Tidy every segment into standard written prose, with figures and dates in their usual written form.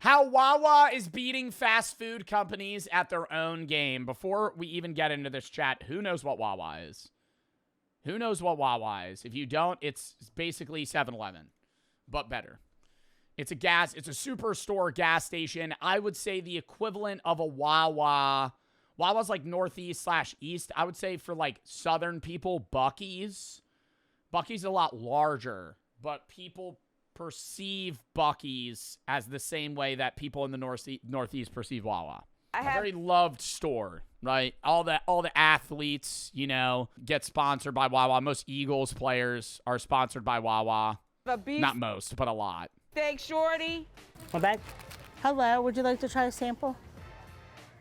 How Wawa is beating fast food companies at their own game. Before we even get into this chat, who knows what Wawa is? Who knows what Wawa is? If you don't, it's basically 7-Eleven, but better. It's a superstore gas station. I would say the equivalent of a Wawa. Wawa's like northeast/east. I would say for like southern people, Buc-ee's. Buc-ee's a lot larger, but people perceive Buc-ee's as the same way that people in the northeast perceive Wawa. A very loved store, right? All the athletes, you know, get sponsored by Wawa. Most Eagles players are sponsored by Wawa. Not most, but a lot. Thanks, Shorty. My bag. Hello, would you like to try a sample?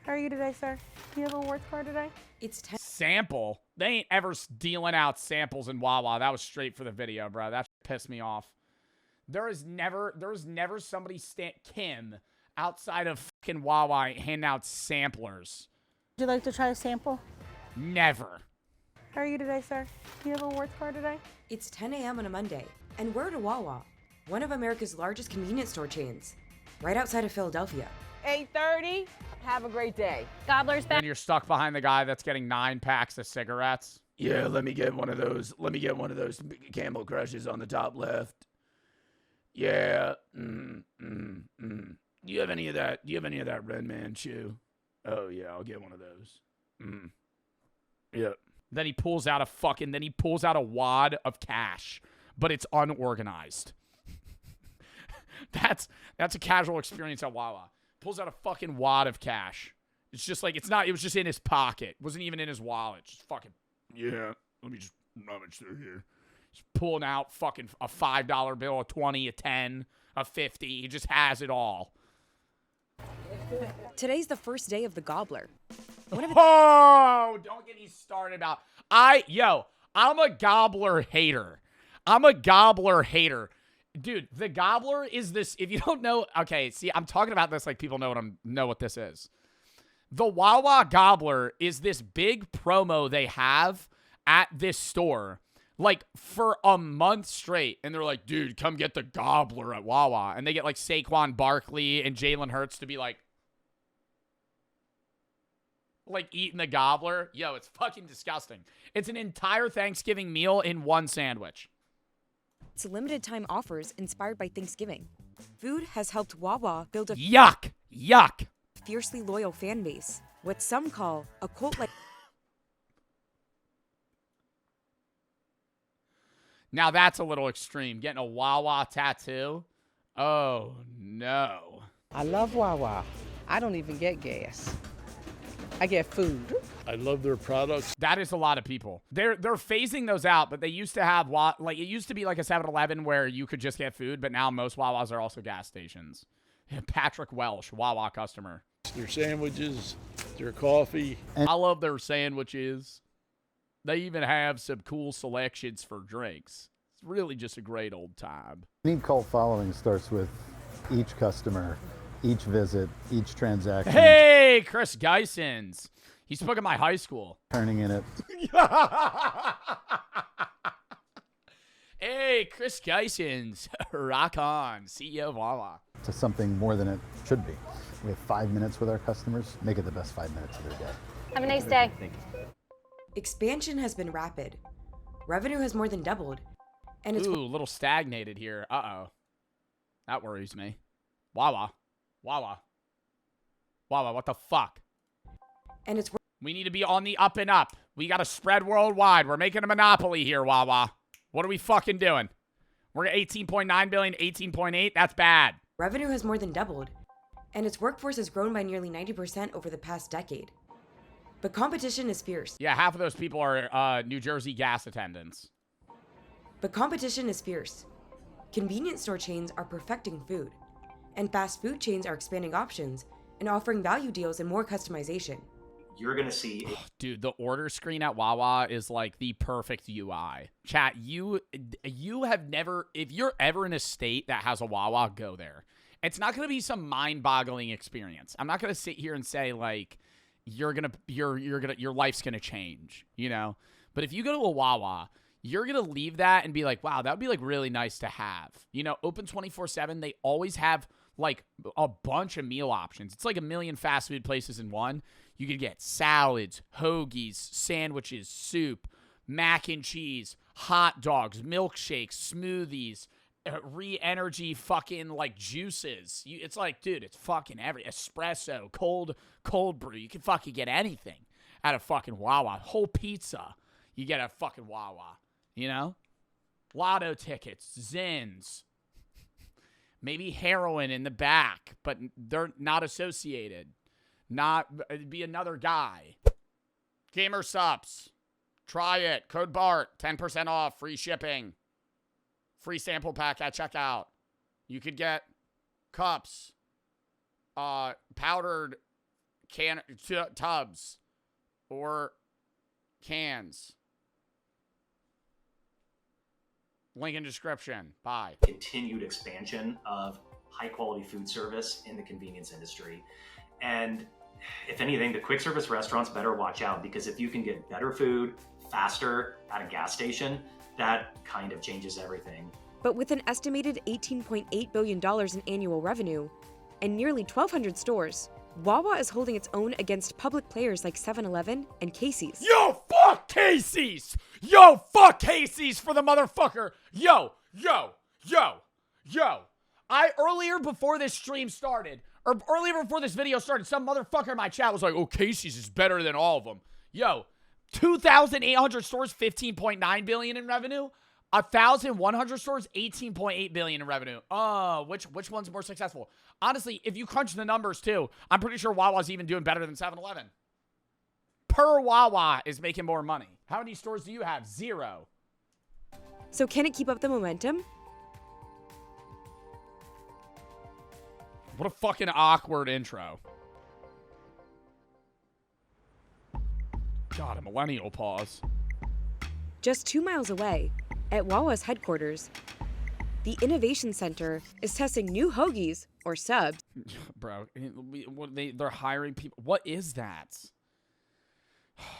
How are you today, sir? Do you have a rewards card today? It's Sample? They ain't ever dealing out samples in Wawa. That was straight for the video, bro. That pissed me off. There was never somebody Kim outside of fucking Wawa handing out samplers. Would you like to try a sample? Never. How are you today, sir? Do you have a rewards card today? It's 10 a.m. on a Monday, and we're at a Wawa, one of America's largest convenience store chains, right outside of Philadelphia. 8:30. Have a great day. Gobbler's back. And you're stuck behind the guy that's getting 9 packs of cigarettes. Yeah, let me get one of those. Let me get one of those Camel Crushes on the top left. Yeah. Do you have any of that? Do you have any of that Red Man chew? Oh yeah, I'll get one of those. Yep. Then he pulls out a wad of cash, but it's unorganized. That's a casual experience at Wawa. Pulls out a fucking wad of cash. It's just like, it was just in his pocket. It wasn't even in his wallet. Just fucking, yeah, let me just rummage through here. Just pulling out fucking a $5 bill, a 20, a 10, a 50. He just has it all. Today's the first day of the Gobbler. Oh, don't get me started about, I'm a Gobbler hater. Dude, the Gobbler is this, if you don't know, okay, see, I'm talking about this like people know what this is. The Wawa Gobbler is this big promo they have at this store, like, for a month straight. And they're like, dude, come get the Gobbler at Wawa. And they get, like, Saquon Barkley and Jalen Hurts to be like eating the Gobbler. Yo, it's fucking disgusting. It's an entire Thanksgiving meal in one sandwich. It's limited time offers inspired by Thanksgiving. Food has helped Wawa build a Yuck. fiercely loyal fan base, what some call a cult-like. Now that's a little extreme. Getting a Wawa tattoo? Oh, no. I love Wawa. I don't even get gas. I get food. I love their products. That is a lot of people. They're phasing those out, but they used to have, it used to be like a 7-Eleven where you could just get food, but now most Wawas are also gas stations. Patrick Welsh, Wawa customer. Their sandwiches, their coffee. I love their sandwiches. They even have some cool selections for drinks. It's really just a great old time. Any cult following starts with each customer, each visit, each transaction. Hey, Chris Geisens. He spoke at my high school. Turning in it. Hey, Chris Geisens. Rock on. CEO of Wawa. To something more than it should be. We have 5 minutes with our customers. Make it the best 5 minutes of their day. Have a nice day. Expansion has been rapid. Revenue has more than doubled. And it's Ooh, a little stagnated here. Uh-oh. That worries me. Wawa, what the fuck? And it's We need to be on the up and up. We got to spread worldwide. We're making a monopoly here, Wawa. What are we fucking doing? We're at 18.9 billion, 18.8. That's bad. revenue has more than doubled. And its workforce has grown by nearly 90% over the past decade. But competition is fierce. Yeah, half of those people are New Jersey gas attendants. But competition is fierce. Convenience store chains are perfecting food. And fast food chains are expanding options and offering value deals and more customization. You're going to see... Dude, the order screen at Wawa is like the perfect UI. Chat, you have never... If you're ever in a state that has a Wawa, go there. It's not going to be some mind-boggling experience. I'm not going to sit here and say, like, your life's going to change, you know? But if you go to a Wawa, you're going to leave that and be like, wow, that would be, like, really nice to have. You know, open 24/7. They always have, like a bunch of meal options. It's like a million fast food places in one. You could get salads, hoagies, sandwiches, soup, mac and cheese, hot dogs, milkshakes, smoothies, re-energy fucking like juices. It's like, dude, it's fucking every espresso, cold brew. You can fucking get anything at a fucking Wawa. Whole pizza, you get at fucking Wawa. You know, lotto tickets, Zins, maybe heroin in the back, but they're not associated. It'd be another guy. Gamer Sups. Try it. Code BART. 10% off. Free shipping. Free sample pack at checkout. You could get cups. Powdered tubs. Or cans. Link in description. Bye. Continued expansion of high quality food service in the convenience industry. And if anything, the quick service restaurants better watch out, because if you can get better food faster at a gas station, that kind of changes everything. But with an estimated $18.8 billion in annual revenue and nearly 1,200 stores, Wawa is holding its own against public players like 7-Eleven and Casey's. Yo, fuck Casey's! Yo, fuck Casey's for the motherfucker! Yo! Earlier before this stream started, or earlier before this video started, some motherfucker in my chat was like, oh, Casey's is better than all of them. Yo, 2,800 stores, $15.9 billion in revenue. 1,100 stores, $18.8 billion in revenue. Oh, which one's more successful? Honestly, if you crunch the numbers too, I'm pretty sure Wawa's even doing better than 7-Eleven. Per Wawa is making more money. How many stores do you have? 0. So can it keep up the momentum? What a fucking awkward intro. God, a millennial pause. Just 2 miles away, at Wawa's headquarters, the Innovation Center is testing new hoagies, or subs. Bro, they're hiring people. What is that?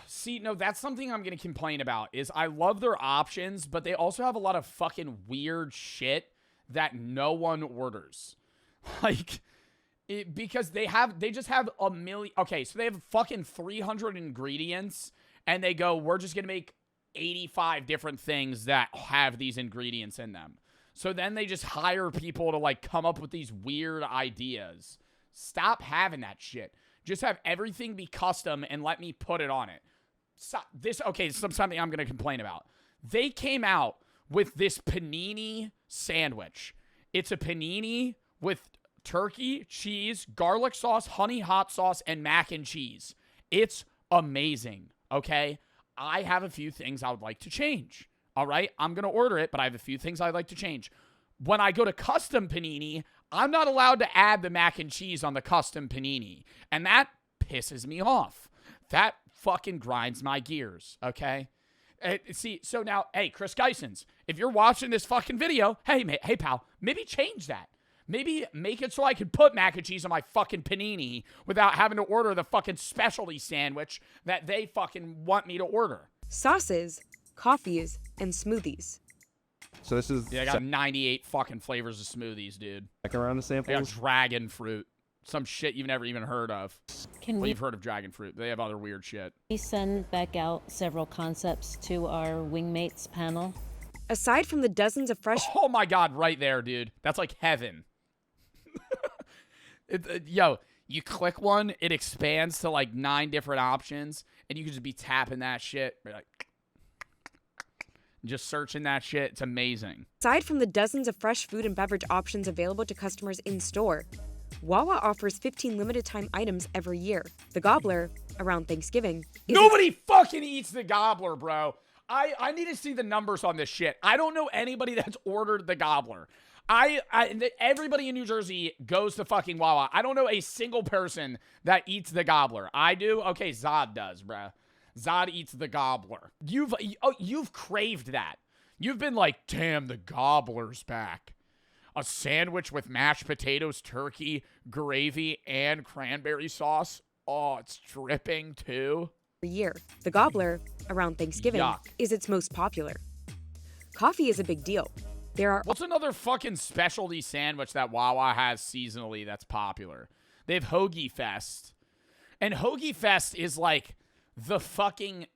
See, no, that's something I'm going to complain about, is I love their options, but they also have a lot of fucking weird shit that no one orders. Like, because they just have a million. Okay, so they have fucking 300 ingredients, and they go, we're just going to make 85 different things that have these ingredients in them. So then they just hire people to like come up with these weird ideas. Stop having that shit. Just have everything be custom and let me put it on it. This is something I'm going to complain about. They came out with this panini sandwich. It's a panini with turkey, cheese, garlic sauce, honey hot sauce, and mac and cheese. It's amazing, okay? I have a few things I would like to change, all right? I'm going to order it, but I have a few things I'd like to change. When I go to custom panini, I'm not allowed to add the mac and cheese on the custom panini, and that pisses me off. That fucking grinds my gears, okay? See, so now, hey, Chris Geisens, if you're watching this fucking video, hey, pal, maybe change that. Maybe make it so I can put mac and cheese on my fucking panini without having to order the fucking specialty sandwich that they fucking want me to order. Sauces, coffees, and smoothies. So this is I got 98 fucking flavors of smoothies, dude. second round of They got samples. dragon fruit. Some shit you've never even heard of. Can Well, we you've heard of dragon fruit. They have other weird shit. send back out several concepts to our Wingmates panel? Aside from the dozens of fresh Oh my God, right there, dude. That's like heaven. Yo, you click one, it expands to like 9 different options, and you can just be tapping that shit. Like, just searching that shit. It's amazing. Aside from the dozens of fresh food and beverage options available to customers in store, Wawa offers 15 limited time items every year. The Gobbler, around Thanksgiving, is Nobody fucking eats the Gobbler, bro. I need to see the numbers on this shit. I don't know anybody that's ordered the Gobbler. Everybody in New Jersey goes to fucking Wawa. I don't know a single person that eats the Gobbler. I do? Okay, Zod does, bruh. Zod eats the Gobbler. You've craved that. You've been like, damn, the Gobbler's back. A sandwich with mashed potatoes, turkey, gravy, and cranberry sauce. Oh, it's dripping too. every year. The Gobbler, around Thanksgiving, Yuck. is its most popular. Coffee is a big deal. There are What's another fucking specialty sandwich that Wawa has seasonally that's popular? They have Hoagie Fest. And Hoagie Fest is like the fucking...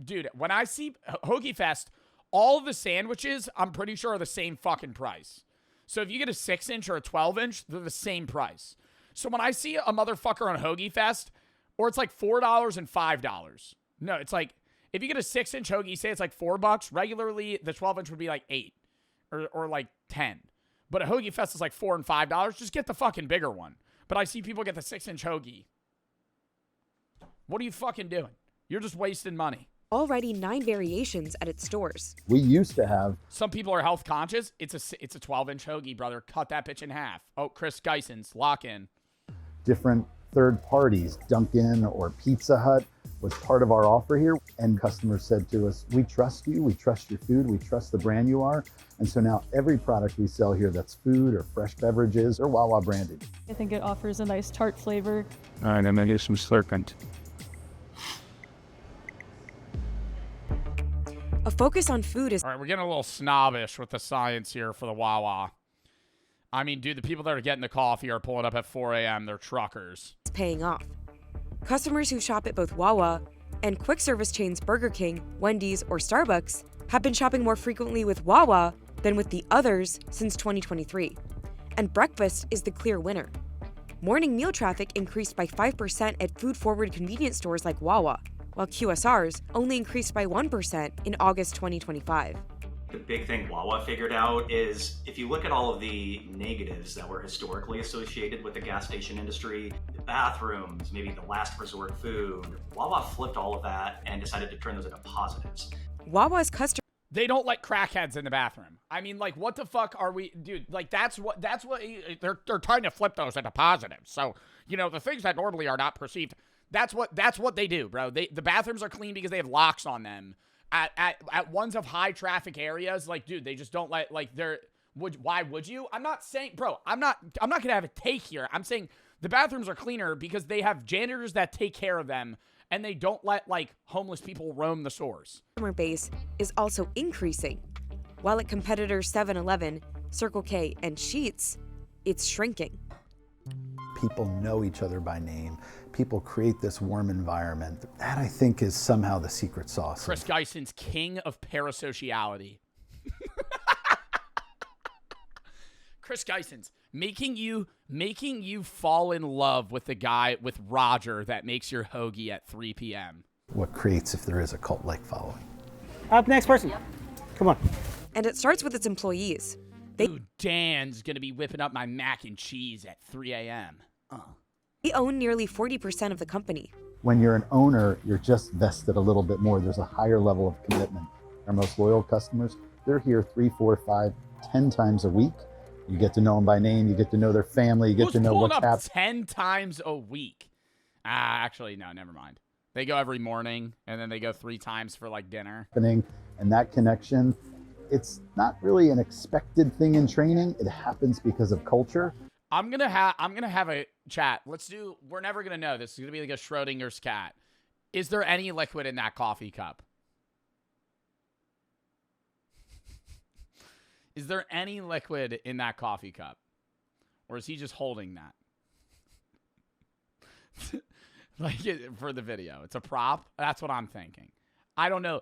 Dude, when I see Hoagie Fest, all of the sandwiches, I'm pretty sure, are the same fucking price. So if you get a 6-inch or a 12-inch, they're the same price. So when I see a motherfucker on Hoagie Fest, or it's like $4 and $5. No, it's like, if you get a 6-inch hoagie, say it's like $4. Regularly, the 12-inch would be like $8 or like $10. But a Hoagie Fest is like $4 and $5. Just get the fucking bigger one. But I see people get the 6-inch hoagie. What are you fucking doing? You're just wasting money. already 9 variations at its stores. We used to have... Some people are health conscious. It's a 12-inch hoagie, brother. Cut that bitch in half. Oh, Chris Geisens, lock in. different third parties, Dunkin' or Pizza Hut was part of our offer here. And customers said to us, we trust you, we trust your food, we trust the brand you are. And so now every product we sell here that's food or fresh beverages or Wawa branded. I think it offers a nice tart flavor. All right, I'm gonna get some slurpant. A focus on food is... All right, we're getting a little snobbish with the science here for the Wawa. I mean, dude, the people that are getting the coffee are pulling up at 4 a.m. They're truckers. paying off. Customers who shop at both Wawa and quick service chains Burger King, Wendy's, or Starbucks have been shopping more frequently with Wawa than with the others since 2023. And breakfast is the clear winner. Morning meal traffic increased by 5% at food-forward convenience stores like Wawa, while QSRs only increased by 1% in August 2025. The big thing Wawa figured out is if you look at all of the negatives that were historically associated with the gas station industry, the bathrooms, maybe the last resort food, Wawa flipped all of that and decided to turn those into positives. Wawa's customers... They don't let crackheads in the bathroom. I mean, like, what the fuck are we, dude? Like, that's what they're trying to flip those into positives. So, you know, the things that normally are not perceived, that's what they do, bro. The bathrooms are clean because they have locks on them. At ones of high traffic areas, like, dude, they just don't let, like, why would you? I'm not saying, bro, I'm not gonna have a take here. I'm saying the bathrooms are cleaner because they have janitors that take care of them and they don't let, like, homeless people roam the stores. Customer base is also increasing. While at competitors 7-Eleven, Circle K, and Sheetz, it's shrinking. People know each other by name. People create this warm environment. That, I think, is somehow the secret sauce. Chris Geisens, king of parasociality. Chris Geisens, making you fall in love with the guy, with Roger, that makes your hoagie at 3 p.m. What creates if there is a cult-like following. Up, next person. Come on. And it starts with its employees. Dude, Dan's gonna be whipping up my mac and cheese at 3 a.m. They own nearly 40% of the company. When you're an owner, you're just vested a little bit more. There's a higher level of commitment. Our most loyal customers, they're here 3, 4, 5, 10 times a week. You get to know them by name. You get to know their family. You get to know what's happening. 10 times a week? Actually, no, never mind. They go every morning, and then they go 3 times for, like, dinner. And that connection, it's not really an expected thing in training. It happens because of culture. I'm gonna have a chat. We're never gonna know. This is gonna be like a Schrodinger's cat. Is there any liquid in that coffee cup? Is there any liquid in that coffee cup? Or is he just holding that? Like, for the video. It's a prop? That's what I'm thinking. I don't know.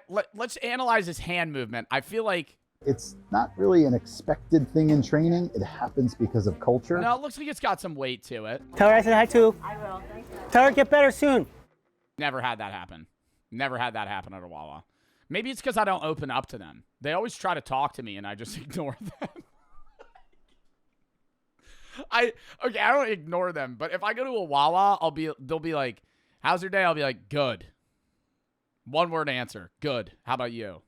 Let's analyze his hand movement. I feel like... It's not really an expected thing in training. It happens because of culture. No, it looks like it's got some weight to it. Tell her I said hi too. I will. Tell her get better soon. Never had that happen. Never had that happen at a Wawa. Maybe it's because I don't open up to them. They always try to talk to me and I just ignore them. I don't ignore them, but if I go to a Wawa, they'll be like, how's your day? I'll be like, good. One word answer. Good. How about you?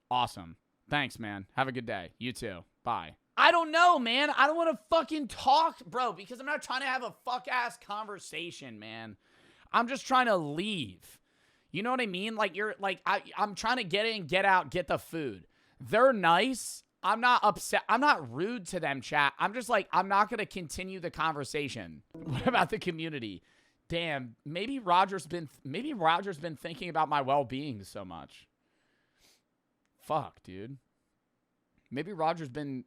Awesome. Thanks, man. Have a good day. You too. Bye. I don't know, man. I don't want to fucking talk, bro, because I'm not trying to have a fuck-ass conversation, man. I'm just trying to leave. You know what I mean? Like, I'm trying to get in, get out, get the food. They're nice. I'm not upset. I'm not rude to them, chat. I'm just like, I'm not going to continue the conversation. What about the community? Damn, maybe Roger's been thinking about my well-being so much. Fuck, dude. Maybe Roger's been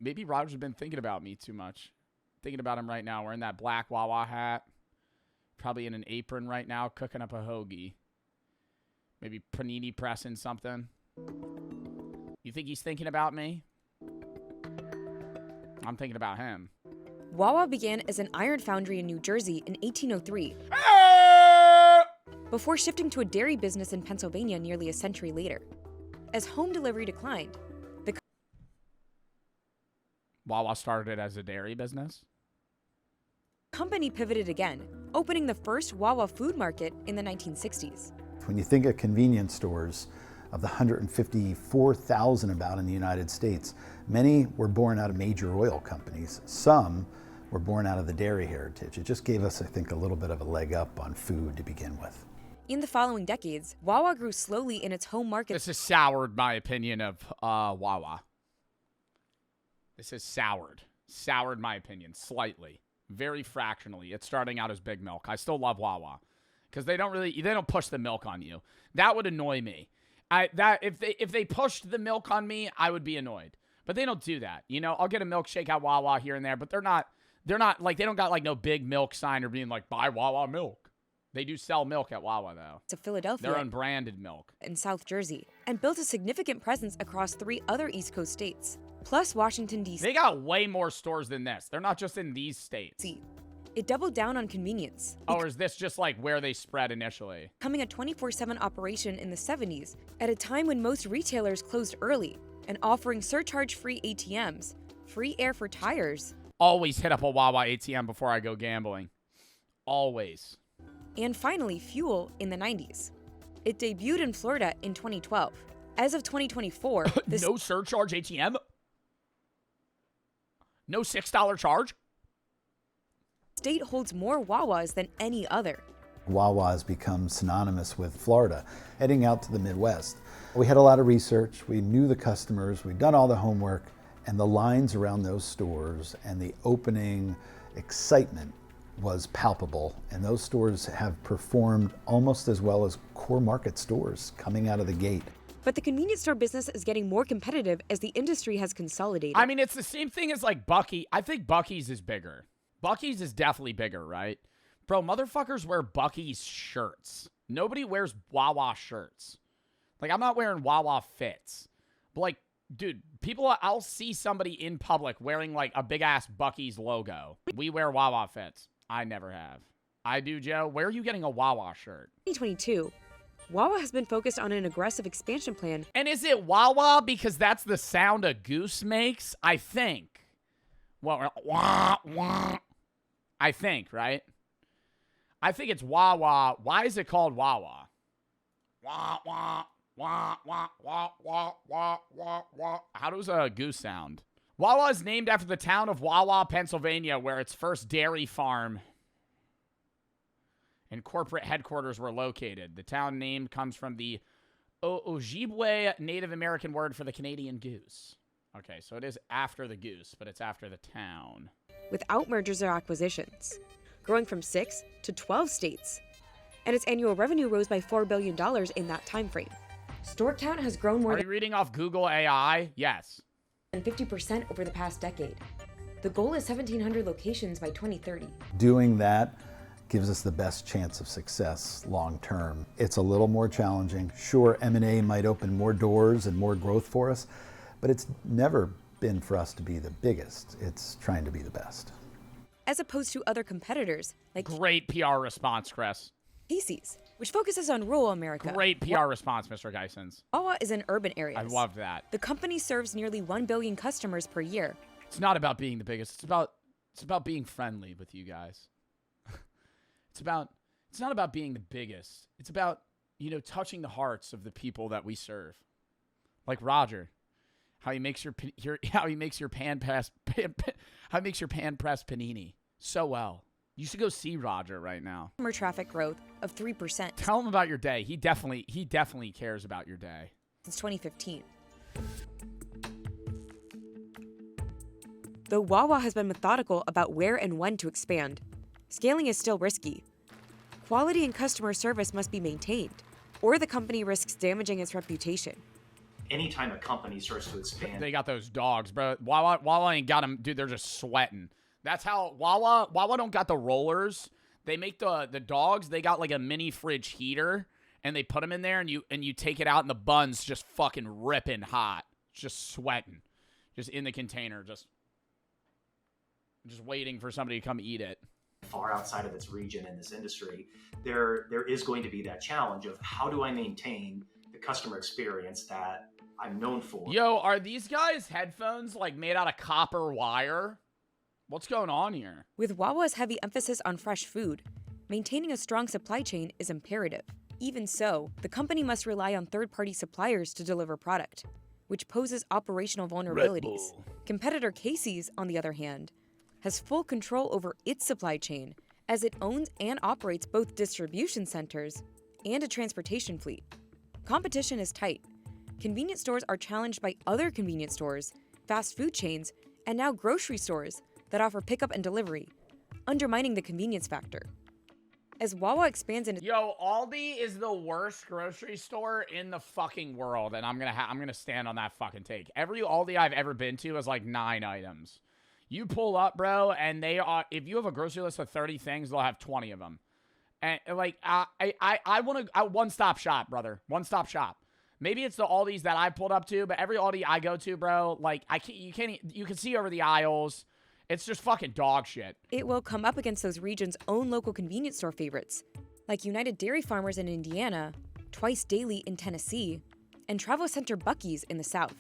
thinking about me too much. Thinking about him right now, wearing that black Wawa hat. Probably in an apron right now, cooking up a hoagie. Maybe panini pressing something. You think he's thinking about me? I'm thinking about him. Wawa began as an iron foundry in New Jersey in 1803, before shifting to a dairy business in Pennsylvania nearly a century later. As home delivery declined, the Wawa started as a dairy business? company pivoted again, opening the first Wawa food market in the 1960s. When you think of convenience stores, of the 154,000 about in the United States, many were born out of major oil companies. Some were born out of the dairy heritage. It just gave us, I think, a little bit of a leg up on food to begin with. In the following decades, Wawa grew slowly in its home market. This has soured my opinion of Wawa. This has soured my opinion slightly, very fractionally. It's starting out as Big Milk. I still love Wawa because they don't push the milk on you. That would annoy me. If they pushed the milk on me, I would be annoyed. But they don't do that. You know, I'll get a milkshake at Wawa here and there, but they're not like, they don't got like no big milk sign or being like, buy Wawa milk. They do sell milk at Wawa though. To Philadelphia, their unbranded milk, in South Jersey, and built a significant presence across 3 other East Coast states, plus Washington, D.C. They got way more stores than this. They're not just in these states. It doubled down on convenience. Or is this just like where they spread initially? Becoming a 24/7 operation in the 70s, at a time when most retailers closed early, and offering surcharge-free ATMs, free air for tires. Always hit up a Wawa ATM before I go gambling. Always. And finally, fuel in the 90s. It debuted in Florida in 2012. As of 2024, no surcharge ATM? No $6 charge? State holds more Wawas than any other. Wawa has become synonymous with Florida, heading out to the Midwest. We had a lot of research, we knew the customers, we'd done all the homework, and the lines around those stores and the opening excitement was palpable. And those stores have performed almost as well as core market stores coming out of the gate. But the convenience store business is getting more competitive as the industry has consolidated. I mean, it's the same thing as like Bucky. I think Bucky's is bigger. Bucky's is definitely bigger, right? Bro, motherfuckers wear Bucky's shirts. Nobody wears Wawa shirts. Like, I'm not wearing Wawa fits. But, like, dude, I'll see somebody in public wearing, like, a big-ass Bucky's logo. We wear Wawa fits. I never have. I do, Joe. Where are you getting a Wawa shirt? 2022, Wawa has been focused on an aggressive expansion plan. And is it Wawa because that's the sound a goose makes? I think. Well, wah, wah. I think, right? I think it's Wawa. Why is it called Wawa? Wah, wah, wah, wah, wah, wah, wah, wah, wah. How does a goose sound? Wawa is named after the town of Wawa, Pennsylvania, where its first dairy farm and corporate headquarters were located. The town name comes from the Ojibwe Native American word for the Canadian goose. Okay, so it is after the goose, but it's after the town. Without mergers or acquisitions, growing from 6 to 12 states. And its annual revenue rose by $4 billion in that time frame. Store count has grown more than... Are you reading off Google AI? Yes. ...than 50% over the past decade. The goal is 1,700 locations by 2030. Doing that gives us the best chance of success long term. It's a little more challenging. Sure, M&A might open more doors and more growth for us, but it's never been for us to be the biggest. It's trying to be the best. As opposed to other competitors like... Great PR response, Chris. Casey's, which focuses on rural America. Great PR response, Mr. Geisens. Wawa is in urban areas. I love that. The company serves nearly 1 billion customers per year. It's not about being the biggest. It's about being friendly with you guys. It's not about being the biggest. It's about, you know, touching the hearts of the people that we serve. Like Roger. How he makes your pan press panini so well. You should go see Roger right now. Customer traffic growth of 3%. Tell him about your day. He definitely cares about your day. Since 2015. Though Wawa has been methodical about where and when to expand, scaling is still risky. Quality and customer service must be maintained, or the company risks damaging its reputation. anytime a company starts to expand. They got those dogs, bro. Wawa ain't got them, dude. They're just sweating. That's how Wawa don't got the rollers. They make the dogs. They got like a mini fridge heater, and they put them in there, and you take it out, and the bun's just fucking ripping hot, just sweating, just in the container, just waiting for somebody to come eat it. Far outside of its region in this industry, there is going to be that challenge of how do I maintain the customer experience that I'm known for. Yo, are these guys' headphones like made out of copper wire? What's going on here? With Wawa's heavy emphasis on fresh food, maintaining a strong supply chain is imperative. Even so, the company must rely on third-party suppliers to deliver product, which poses operational vulnerabilities. Competitor Casey's, on the other hand, has full control over its supply chain as it owns and operates both distribution centers and a transportation fleet. Competition is tight. Convenience stores are challenged by other convenience stores, fast food chains, and now grocery stores that offer pickup and delivery, undermining the convenience factor. As Wawa expands into— Yo, Aldi is the worst grocery store in the fucking world, and I'm gonna stand on that fucking take. Every Aldi I've ever been to has like 9 items. You pull up, bro, and they are, if you have a grocery list of 30 things, they'll have 20 of them. And like, I want to, one-stop shop, brother. One-stop shop. Maybe it's the Aldis that I pulled up to, but every Aldi I go to, bro, like, you can see over the aisles. It's just fucking dog shit. It will come up against those regions' own local convenience store favorites, like United Dairy Farmers in Indiana, Twice Daily in Tennessee, and Travel Center Buc-ee's in the South.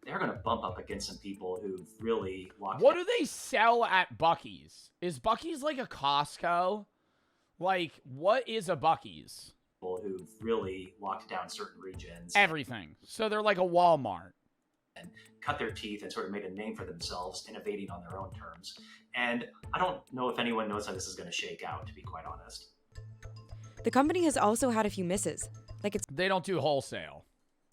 They're going to bump up against some people who've really locked. What do they sell at Buc-ee's? Is Buc-ee's like a Costco? Like, what is a Buc-ee's? People who've really locked down certain regions. Everything. So they're like a Walmart. And cut their teeth and sort of made a name for themselves, innovating on their own terms. And I don't know if anyone knows how this is going to shake out, to be quite honest. The company has also had a few misses, like its They don't do wholesale.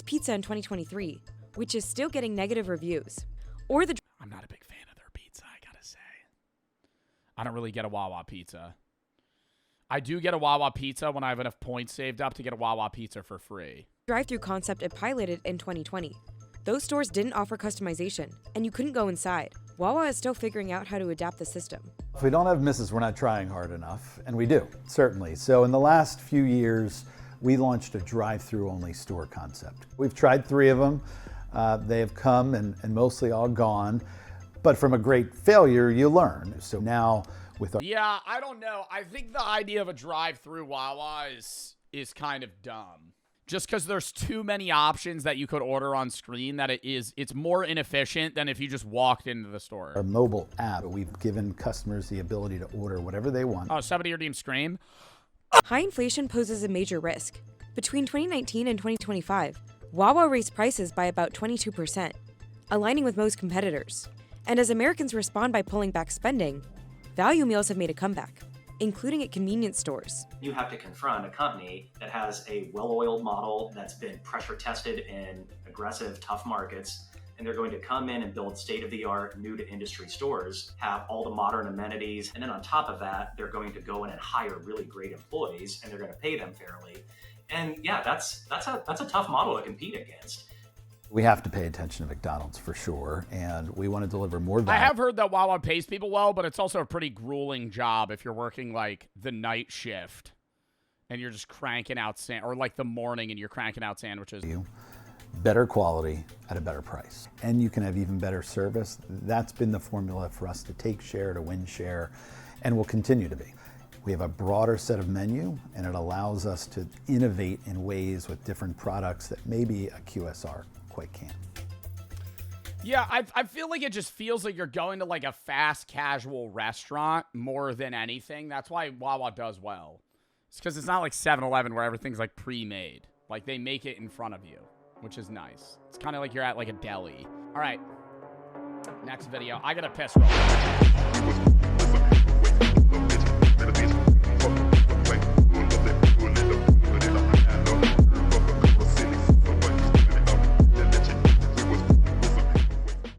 pizza in 2023, which is still getting negative reviews. Or the— I'm not a big fan of their pizza, I gotta say. I don't really get a Wawa pizza. I do get a Wawa pizza when I have enough points saved up to get a Wawa pizza for free. drive-thru concept it piloted in 2020. Those stores didn't offer customization, and you couldn't go inside. Wawa is still figuring out how to adapt the system. If we don't have misses, we're not trying hard enough, and we do, certainly. So in the last few years, we launched a drive-through only store concept. We've tried 3 of them. They have come and mostly all gone, but from a great failure, you learn. So now with our— Yeah, I don't know. I think the idea of a drive-through Wawa is kind of dumb. Just because there's too many options that you could order on screen that it's more inefficient than if you just walked into the store. Our mobile app, we've given customers the ability to order whatever they want. Oh, somebody redeemed Scream? High inflation poses a major risk. Between 2019 and 2025, Wawa raised prices by about 22%, aligning with most competitors. And as Americans respond by pulling back spending, value meals have made a comeback, including at convenience stores. You have to confront a company that has a well-oiled model that's been pressure tested in aggressive, tough markets, and they're going to come in and build state-of-the-art, new-to-industry stores, have all the modern amenities, and then on top of that, they're going to go in and hire really great employees, and they're going to pay them fairly. And yeah, that's a tough model to compete against. We have to pay attention to McDonald's for sure, and we want to deliver more value. I have heard that Wawa pays people well, but it's also a pretty grueling job if you're working like the night shift and you're just cranking out or like the morning and you're cranking out sandwiches. Better quality at a better price, and you can have even better service. That's been the formula for us to take share, to win share, and will continue to be. We have a broader set of menu, and it allows us to innovate in ways with different products that maybe a QSR quite can't. Yeah, I feel like it just feels like you're going to like a fast casual restaurant more than anything. That's why Wawa does well. It's because it's not like 7-Eleven where everything's like pre-made. Like they make it in front of you, which is nice. It's kind of like you're at like a deli. All right, next video. I gotta piss real quick.